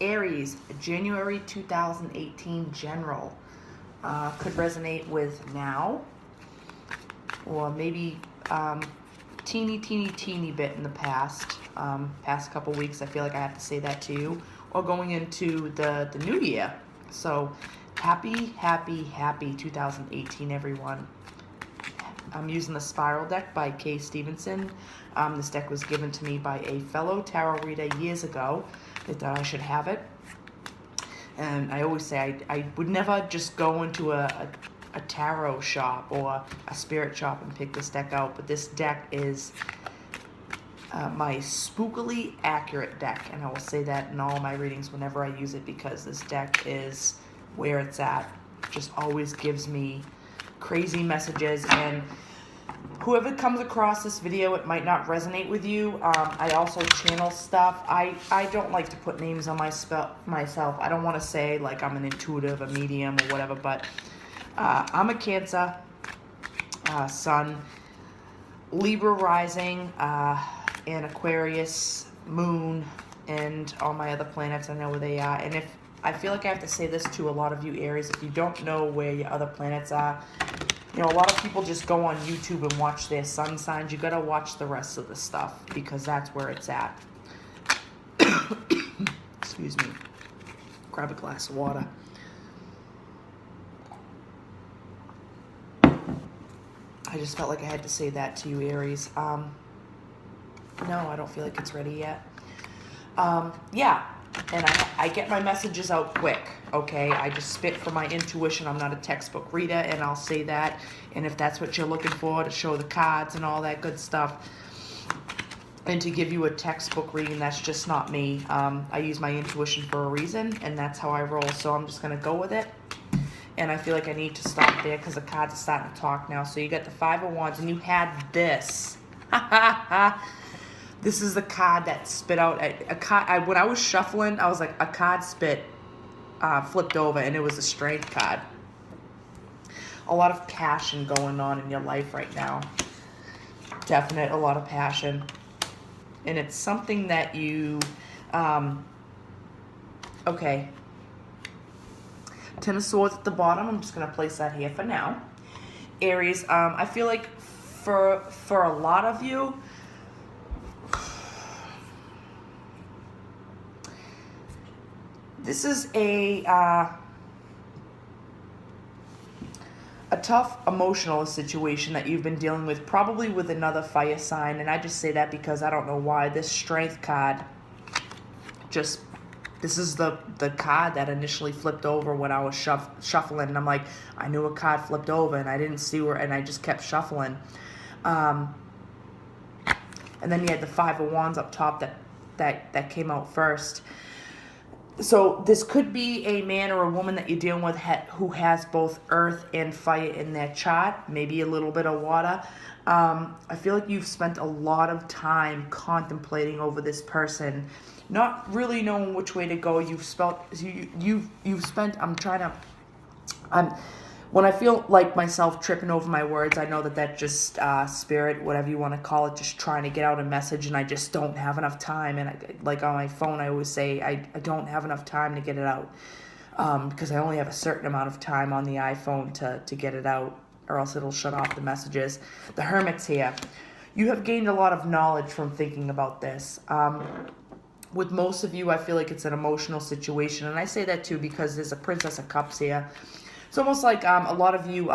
Aries, January 2018 general. Could resonate with now, or maybe teeny bit in the past couple weeks. I feel like I have to say that to you, or going into the new year. So happy 2018, everyone. I'm using the Spiral deck by Kay Stevenson. This deck was given to me by a fellow tarot reader years ago. They thought I should have it. And I always say I would never just go into a tarot shop or a spirit shop and pick this deck out. But this deck is my spookily accurate deck. And I will say that in all my readings whenever I use it, because this deck is where it's at. Just always gives me crazy messages. And whoever comes across this video, it might not resonate with you. I also channel stuff. I don't like to put names on myself. I don't want to say like I'm an intuitive, a medium, or whatever, but I'm a Cancer, Sun, Libra rising, and Aquarius, Moon, and all my other planets. I know where they are. And if I feel like I have to say this to a lot of you Aries, if you don't know where your other planets are, you know, a lot of people just go on YouTube and watch their sun signs. You gotta watch the rest of the stuff, because that's where it's at. Excuse me. Grab a glass of water. I just felt like I had to say that to you, Aries. No, I don't feel like it's ready yet. Yeah, and I get my messages out quick, okay? I just spit from my intuition. I'm not a textbook reader, and I'll say that. And if that's what you're looking for, to show the cards and all that good stuff, and to give you a textbook reading, that's just not me. I use my intuition for a reason, and that's how I roll. So I'm just going to go with it. And I feel like I need to stop there because the cards are starting to talk now. So you got the Five of Wands, and you had this. This is the card that spit out a card. When I was shuffling, I was like, a card flipped over, and it was a Strength card. A lot of passion going on in your life right now. Definite, a lot of passion. And it's something that you, okay. Ten of Swords at the bottom. I'm just going to place that here for now. Aries, I feel like for a lot of you, this is a tough emotional situation that you've been dealing with, probably with another fire sign. And I just say that because I don't know why. This Strength card, this is the card that initially flipped over when I was shuffling. And I'm like, I knew a card flipped over, and I didn't see where, and I just kept shuffling. And then you had the Five of Wands up top that came out first. So this could be a man or a woman that you're dealing with who has both earth and fire in their chart, maybe a little bit of water. I feel like you've spent a lot of time contemplating over this person, not really knowing which way to go. You've spent. When I feel like myself tripping over my words, I know that just spirit, whatever you want to call it, just trying to get out a message, and I just don't have enough time. And like on my phone, I always say I don't have enough time to get it out, because I only have a certain amount of time on the iPhone to get it out, or else it'll shut off the messages. The Hermit's here. You have gained a lot of knowledge from thinking about this. With most of you, I feel like it's an emotional situation, and I say that too because there's a Princess of Cups here. It's almost like a lot of you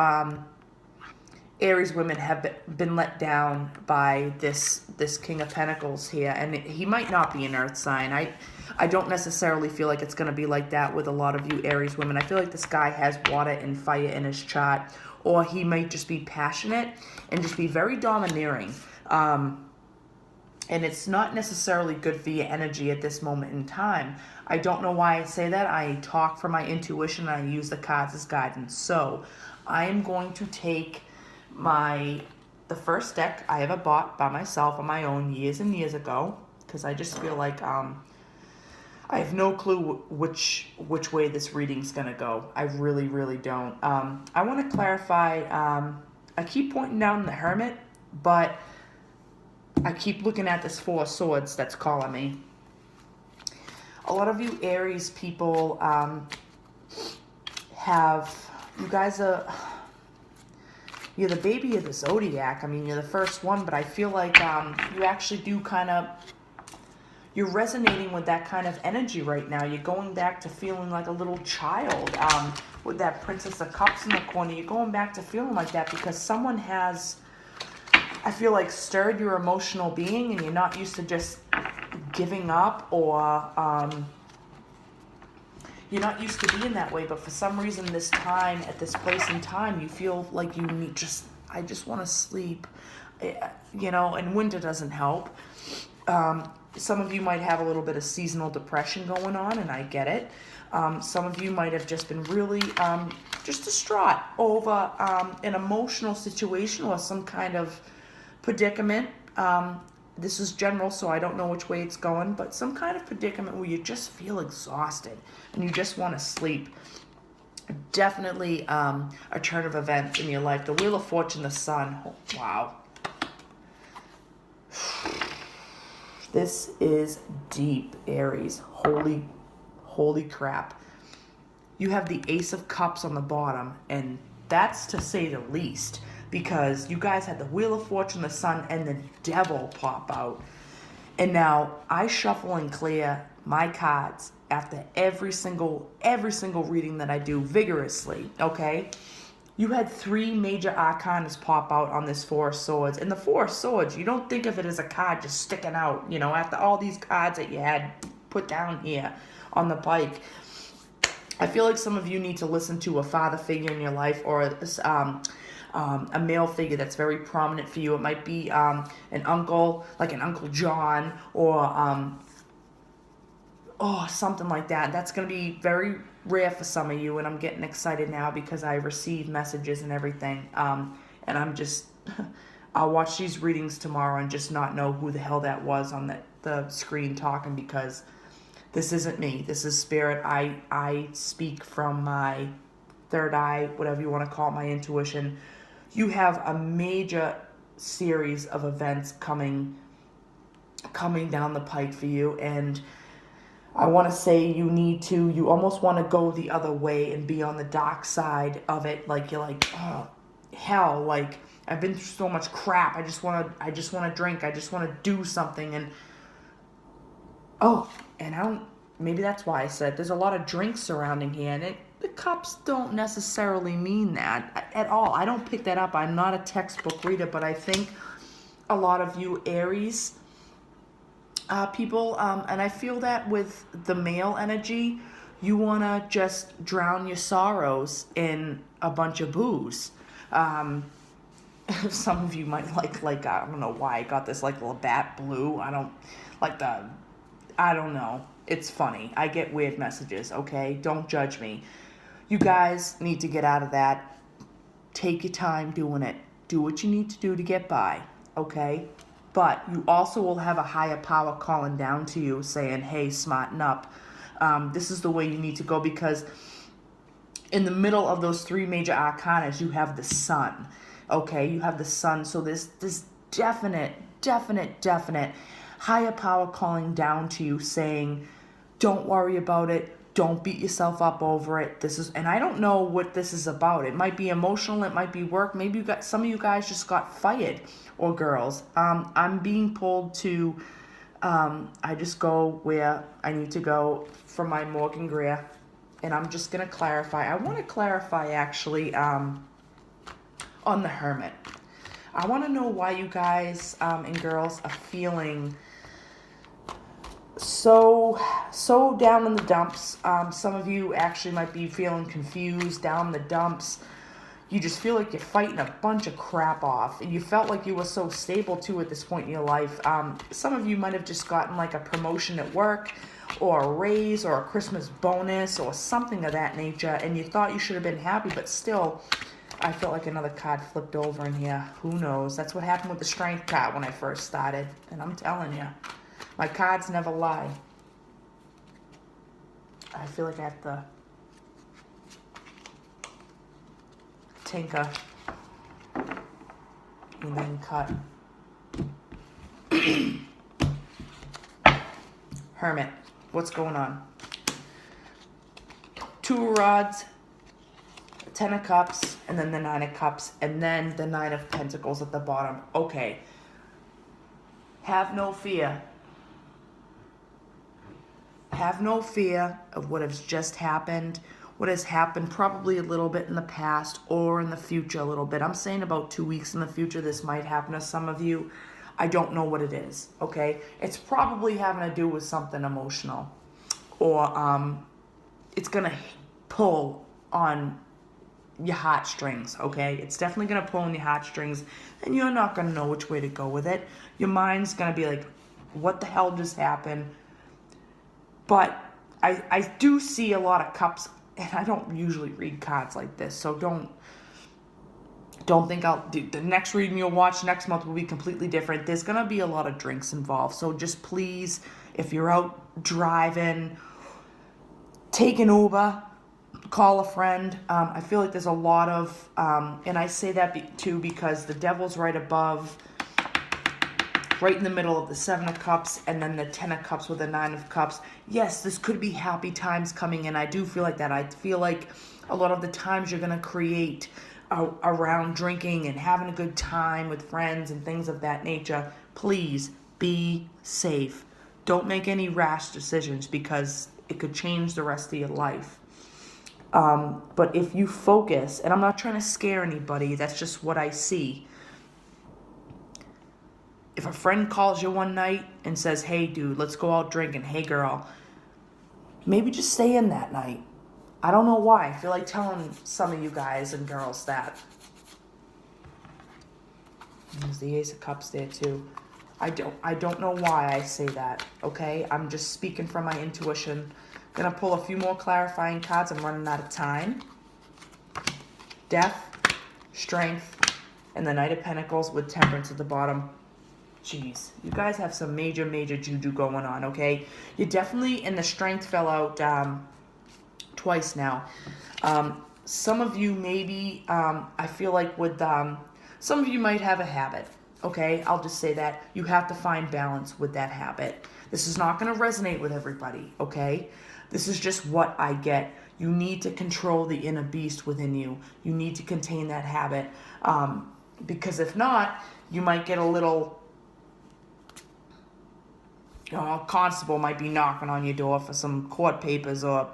Aries women have been let down by this King of Pentacles here. And he might not be an earth sign. I don't necessarily feel like it's going to be like that with a lot of you Aries women. I feel like this guy has water and fire in his chart. Or he might just be passionate and just be very domineering. And it's not necessarily good for your energy at this moment in time. I don't know why I say that. I talk from my intuition, and I use the cards as guidance. So I am going to take the first deck I ever bought by myself on my own years and years ago, because I just feel like I have no clue which way this reading's going to go. I really, really don't. I want to clarify. I keep pointing down the Hermit, but I keep looking at this Four of Swords that's calling me. a lot of you Aries people you guys are, you're the baby of the zodiac. I mean, you're the first one, but I feel like you actually do kind of, you're resonating with that kind of energy right now. You're going back to feeling like a little child with that Princess of Cups in the corner. You're going back to feeling like that because someone has, I feel like, stirred your emotional being, and you're not used to just giving up, or you're not used to being that way. But for some reason this time, at this place in time, you feel like you need I just want to sleep, and winter doesn't help. Some of you might have a little bit of seasonal depression going on, and I get it. Some of you might have just been really just distraught over an emotional situation or some kind of predicament. This is general, so I don't know which way it's going, but some kind of predicament where you just feel exhausted and you just want to sleep. Definitely a turn of events in your life. The Wheel of Fortune, the Sun. Oh, wow. This is deep, Aries. Holy crap. You have the Ace of Cups on the bottom, and that's to say the least, because you guys had the Wheel of Fortune, the Sun, and the Devil pop out. And now I shuffle and clear my cards after every single reading that I do vigorously, okay? You had 3 major arcanas pop out on this Four of Swords. And the Four of Swords, you don't think of it as a card just sticking out, after all these cards that you had put down here on the pike. I feel like some of you need to listen to a father figure in your life, or a male figure that's very prominent for you. It might be an uncle, like an Uncle John, or something like that. That's going to be very rare for some of you, and I'm getting excited now because I receive messages and everything. And I'm just, I'll watch these readings tomorrow and just not know who the hell that was on the screen talking, because this isn't me. This is spirit. I speak from my third eye, whatever you want to call it, my intuition. You have a major series of events coming down the pike for you, and I want to say you almost want to go the other way and be on the dark side of it. Like, you're like, oh, hell, like, I've been through so much crap. I just want to drink. I just want to do something. And, maybe that's why I said there's a lot of drinks surrounding here, and the cups don't necessarily mean that at all. I don't pick that up. I'm not a textbook reader, but I think a lot of you Aries people, and I feel that with the male energy, you want to just drown your sorrows in a bunch of booze. Some of you might like I don't know why I got this like Labatt Blue. I don't know. It's funny. I get weird messages, okay? Don't judge me. You guys need to get out of that. Take your time doing it. Do what you need to do to get by, okay? But you also will have a higher power calling down to you saying, hey, smarten up. This is the way you need to go, because in the middle of those 3 major arcanas, you have the Sun, okay? You have the Sun, so there's this definite higher power calling down to you saying, don't worry about it. Don't beat yourself up over it. And I don't know what this is about. It might be emotional. It might be work. Maybe some of you guys just got fired, or girls. I'm being pulled to, I just go where I need to go for my Morgan Greer. And I'm just going to clarify. I want to clarify actually on the Hermit. I want to know why you guys and girls are feeling so down in the dumps. Some of you actually might be feeling confused, down in the dumps. You just feel like you're fighting a bunch of crap off, and you felt like you were so stable too at this point in your life. Some of you might have just gotten like a promotion at work, or a raise, or a Christmas bonus, or something of that nature, and you thought you should have been happy, but still, I felt like another card flipped over in here. Who knows? That's what happened with the Strength card when I first started, and I'm telling you. My cards never lie. I feel like I have to tinker and then cut. Hermit. What's going on? Two of rods, 10 of cups, and then the 9 of cups, and then the 9 of pentacles at the bottom. Okay. Have no fear. Have no fear of what has just happened, what has happened probably a little bit in the past or in the future a little bit. I'm saying about 2 weeks in the future this might happen to some of you. I don't know what it is, okay? It's probably having to do with something emotional, or it's going to pull on your heartstrings, okay? It's definitely going to pull on your heartstrings, and you're not going to know which way to go with it. Your mind's going to be like, what the hell just happened? But I do see a lot of cups, and I don't usually read cards like this, so don't think I'll do the next reading you'll watch next month will be completely different. There's going to be a lot of drinks involved, so just please, if you're out driving, take an Uber, call a friend. I feel like there's a lot of, and I say that too because the devil's right above, right in the middle of the 7 of cups and then the 10 of cups with the 9 of cups. Yes, this could be happy times coming in. I do feel like that. I feel like a lot of the times you're going to create around drinking and having a good time with friends and things of that nature. Please be safe. Don't make any rash decisions because it could change the rest of your life. But if you focus, and I'm not trying to scare anybody, that's just what I see. If a friend calls you one night and says, hey, dude, let's go out drinking. Hey, girl, maybe just stay in that night. I don't know why. I feel like telling some of you guys and girls that. There's the Ace of Cups there, too. I don't know why I say that, okay? I'm just speaking from my intuition. Gonna pull a few more clarifying cards. I'm running out of time. Death, Strength, and the Knight of Pentacles with Temperance at the bottom. Jeez, you guys have some major juju going on, okay? You definitely, and the Strength fell out twice now. Some of you maybe, I feel like with, some of you might have a habit, okay? I'll just say that. You have to find balance with that habit. This is not going to resonate with everybody, okay? This is just what I get. You need to control the inner beast within you. You need to contain that habit. Because if not, you might get a little... a constable might be knocking on your door for some court papers, or,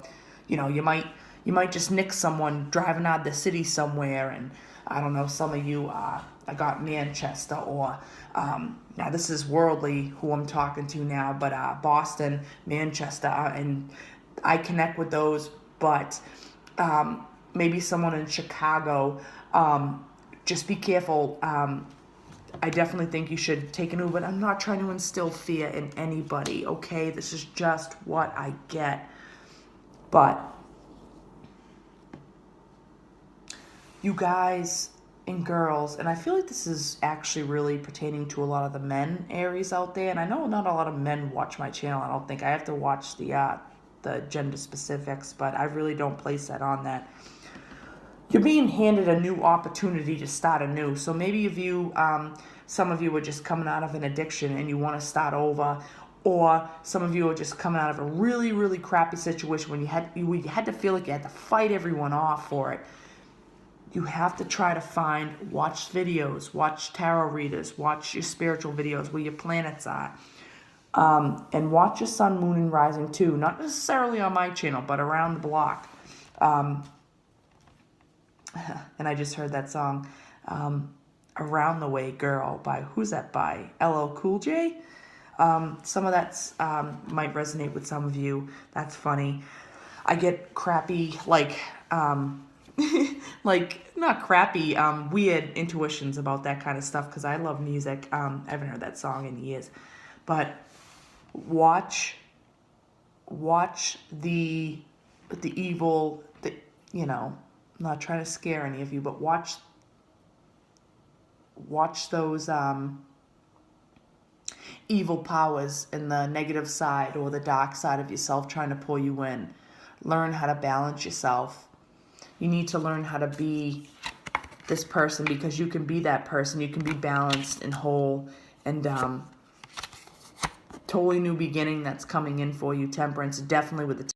you might just nick someone driving out of the city somewhere, and I don't know, some of you, I got Manchester, or, now this is worldly who I'm talking to now, but Boston, Manchester, and I connect with those, but maybe someone in Chicago, just be careful. I definitely think you should take an Uber, but I'm not trying to instill fear in anybody, okay? This is just what I get. But you guys and girls, and I feel like this is actually really pertaining to a lot of the men Aries out there, and I know not a lot of men watch my channel. I don't think I have to watch the gender specifics, but I really don't place that on that. You're being handed a new opportunity to start anew. So maybe if you, some of you are just coming out of an addiction and you want to start over, or some of you are just coming out of a really crappy situation when you had to feel like you had to fight everyone off for it. You have to try to watch videos, watch tarot readers, watch your spiritual videos where your planets are. And watch your sun, moon, and rising too. Not necessarily on my channel, but around the block. And I just heard that song, Around the Way Girl, by, who's that by? LL Cool J? Some of that might resonate with some of you. That's funny. I get crappy, like not crappy, weird intuitions about that kind of stuff because I love music. I haven't heard that song in years. But watch the evil, I'm not trying to scare any of you, but watch those evil powers in the negative side or the dark side of yourself trying to pull you in. Learn how to balance yourself. You need to learn how to be this person because you can be that person. You can be balanced and whole, and totally new beginning that's coming in for you, Temperance. Definitely with the